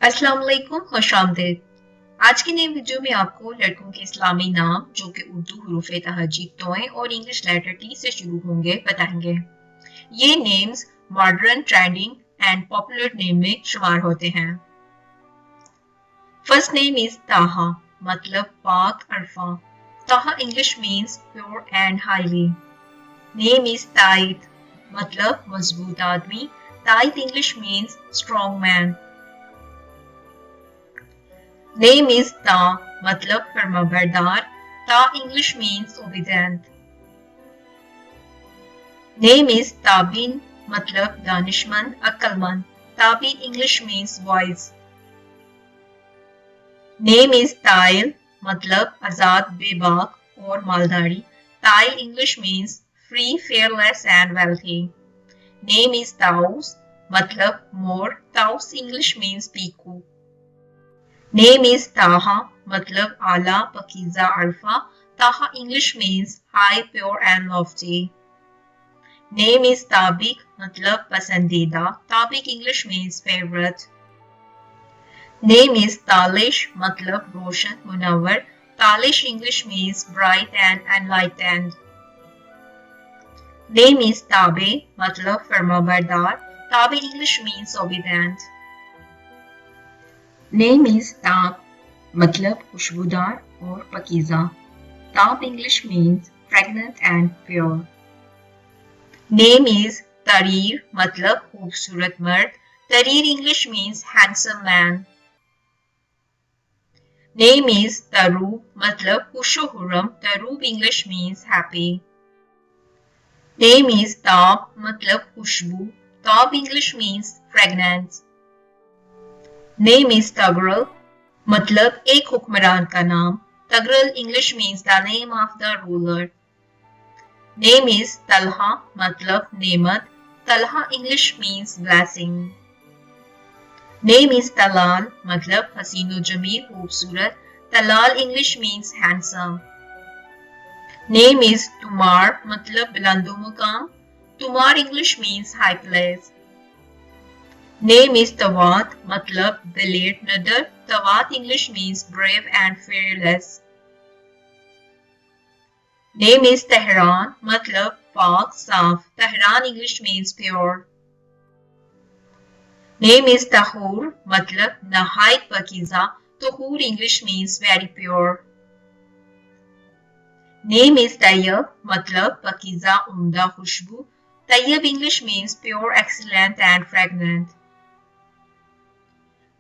अस्सलाम वालेकुम, खुश आमदीद। आज की नई वीडियो में आपको लड़कों के इस्लामी नाम जो कि उर्दू हुरूफ तहजी टॉय और इंग्लिश लेटर टी से शुरू होंगे बताएंगे। ये names modern, trending and popular name में शुमार होते हैं। फर्स्ट नेम इज ताहा, मतलब पाक अरफा। Taha English means pure and highly. Name is Taid, मतलब मजबूत आदमी। Taid English means strong man. Name is ता, मतलब फरमाबरदार। ता English means obedient. Name is ताबिन, मतलब दानिशमंद, अक्लमंद। ताबिन English means wise. Name is ताइल, मतलब आजाद, बेबाक और मालदारी। ताइल English means free, fearless and wealthy. Name is taus, मतलब मोर। Taus English means Piku. Name is ताहा, मतलब आला, पकीजा, अरफा। ताहा English means high, pure and lofty. Name is ताबिक, मतलब पसंदीदा। ताबिक English means favorite. Name is Talish, मतलब रोशन, Munawwar. Talish English means bright and enlightened. Name is ताबे, मतलब फरमाबरदार। ताबे English means obedient. Name is ताब, मतलब खुशबूदार और पकीजा। ताब English means fragrant and pure. Name is तरीर, मतलब खूबसूरत मर्द। तरीर English means handsome man. Name is तरूब, मतलब खुशो हुर्रम। तरूब English means happy. Name is ताब, मतलब खुशबू। ताब English means fragrance. Name is तगरल, मतलब एक हुक्मरान का नाम। तगरल English means the name of the ruler. Name is Talha, मतलब नेमत। Talha English means blessing. Name is Talal, मतलब हसीनो जमील, खूबसूरत। Talal English means handsome. Name is तुमार, मतलब बुलंदो मुकाम। तुमार English means high place. Name is तवात, मतलब दिलेर नदर। तवात English means brave and fearless. Name is Tehran, मतलब पाक, साफ। Tehran English means pure. Name is Tahawwur, मतलब नहायत पकीजा। Tahawwur English means very pure. Name is Tayyab, मतलब पकीजा, उम्दा, खुशबू। Tayyab English means pure, excellent and fragrant.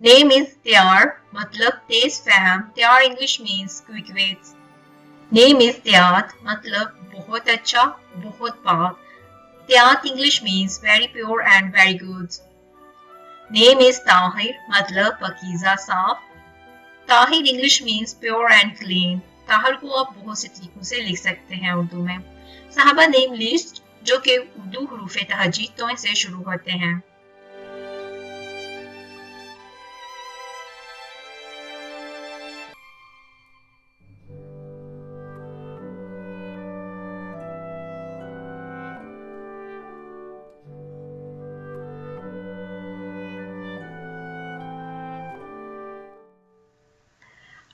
Name is त्यार, मतलब तेज फहम। त्यार English means quick wits. Name is त्यात, मतलब बहुत अच्छा, बहुत पाक। त्यात English means very pure and very good. Name is Tahir, मतलब पकीजा, साफ। Tahir English means pure and clean. Tahir को आप बहुत से तरीकों से लिख सकते हैं उर्दू में। साहबा नेम लिस्ट जो कि उर्दू हुरूफ तहजी टॉय से शुरू होते हैं।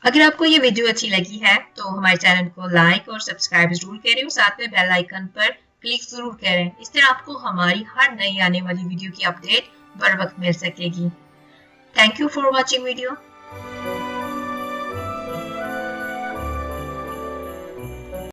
अगर आपको ये वीडियो अच्छी लगी है तो हमारे चैनल को लाइक और सब्सक्राइब जरूर करें और साथ में बेल आइकन पर क्लिक जरूर करें। इस तरह आपको हमारी हर नई आने वाली वीडियो की अपडेट बर वक्त मिल सकेगी। Thank you for watching video.